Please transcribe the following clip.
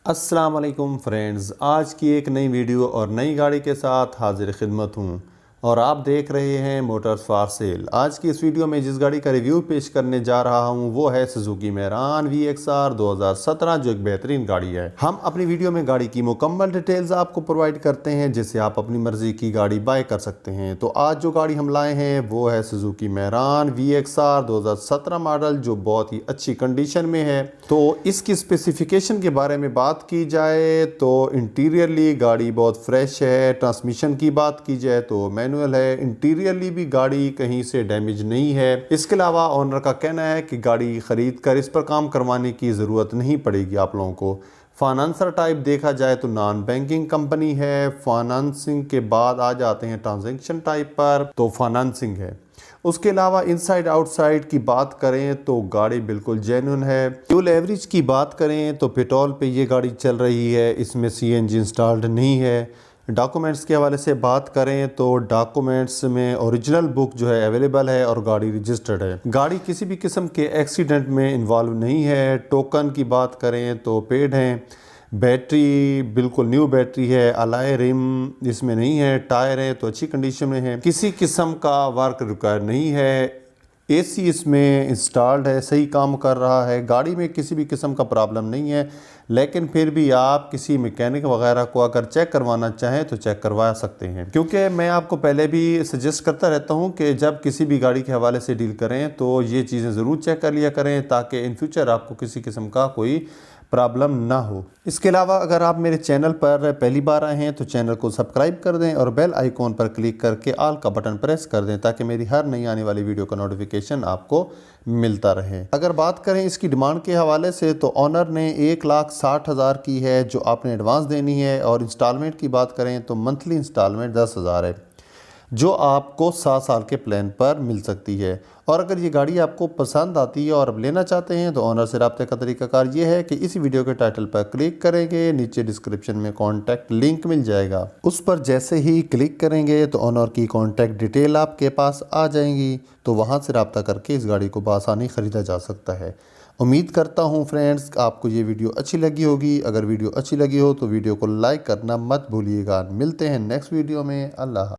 अस्सलाम वालेकुम फ्रेंड्स, आज की एक नई वीडियो और नई गाड़ी के साथ हाजिर खिदमत हूँ और आप देख रहे हैं मोटर्स फॉर सेल। आज की इस वीडियो में जिस गाड़ी का रिव्यू पेश करने जा रहा हूँ वो है सुजुकी मेरान VXR 2017, जो एक बेहतरीन गाड़ी है। हम अपनी वीडियो में गाड़ी की मुकम्मल डिटेल्स आपको प्रोवाइड करते हैं जिससे आप अपनी मर्जी की गाड़ी बाय कर सकते हैं। तो आज जो गाड़ी हम लाए हैं वो है सुजुकी मेरान VXR 2017 मॉडल, जो बहुत ही अच्छी कंडीशन में है। तो इसकी स्पेसिफिकेशन के बारे में बात की जाए तो इंटीरियरली गाड़ी बहुत फ्रेश है। ट्रांसमिशन की बात की जाए तो मैनुअल है। इंटीरियरली भी गाड़ी कहीं से डैमेज नहीं है। इसके अलावा ओनर का कहना है कि गाड़ी खरीद कर इस पर काम करवाने की ज़रूरत नहीं पड़ेगी आप लोगों को। फाइनेंसर टाइप देखा जाए तो नॉन बैंकिंग कंपनी है। फाइनेंसिंग के बाद आ जाते हैं ट्रांजैक्शन टाइप पर, तो फाइनेंसिंग है। उसके अलावा इनसाइड आउटसाइड की बात करें तो गाड़ी बिल्कुल जेन्युइन है। फ्यूल एवरेज की बात करें तो पेट्रोल पे ये गाड़ी चल रही है, इसमें CNG इंस्टॉल्ड नहीं है। डॉक्यूमेंट्स के हवाले से बात करें तो डॉक्यूमेंट्स में ओरिजिनल बुक जो है अवेलेबल है और गाड़ी रजिस्टर्ड है। गाड़ी किसी भी किस्म के एक्सीडेंट में इन्वॉल्व नहीं है। टोकन की बात करें तो पेड हैं। बैटरी बिल्कुल न्यू बैटरी है। अलॉय रिम इसमें नहीं है। टायर है तो अच्छी कंडीशन में है। किसी किस्म का वर्क रिक्वायर नहीं है। AC इसमें इंस्टॉल्ड है, सही काम कर रहा है। गाड़ी में किसी भी किस्म का प्रॉब्लम नहीं है, लेकिन फिर भी आप किसी मैकेनिक वगैरह को अगर चेक करवाना चाहें तो चेक करवा सकते हैं। क्योंकि मैं आपको पहले भी सजेस्ट करता रहता हूं कि जब किसी भी गाड़ी के हवाले से डील करें तो ये चीज़ें ज़रूर चेक कर लिया करें ताकि इन फ्यूचर आपको किसी किस्म का कोई प्रॉब्लम ना हो। इसके अलावा अगर आप मेरे चैनल पर पहली बार आए हैं तो चैनल को सब्सक्राइब कर दें और बेल आइकॉन पर क्लिक करके ऑल का बटन प्रेस कर दें ताकि मेरी हर नई आने वाली वीडियो का नोटिफिकेशन आपको मिलता रहे। अगर बात करें इसकी डिमांड के हवाले से तो ऑनर ने 1,60,000 की है जो आपने एडवांस देनी है, और इंस्टॉलमेंट की बात करें तो मंथली इंस्टॉलमेंट 10,000 है जो आपको 7 साल के प्लान पर मिल सकती है। और अगर ये गाड़ी आपको पसंद आती है और अब लेना चाहते हैं तो ऑनर से रब्ते का तरीकाकार ये है कि इसी वीडियो के टाइटल पर क्लिक करेंगे, नीचे डिस्क्रिप्शन में कॉन्टैक्ट लिंक मिल जाएगा। उस पर जैसे ही क्लिक करेंगे तो ऑनर की कॉन्टैक्ट डिटेल आपके पास आ जाएंगी, तो वहाँ से रब्ता करके इस गाड़ी को बआसानी ख़रीदा जा सकता है। उम्मीद करता हूँ फ्रेंड्स आपको ये वीडियो अच्छी लगी होगी। अगर वीडियो अच्छी लगी हो तो वीडियो को लाइक करना मत भूलिएगा। मिलते हैं नेक्स्ट वीडियो में। अल्लाह।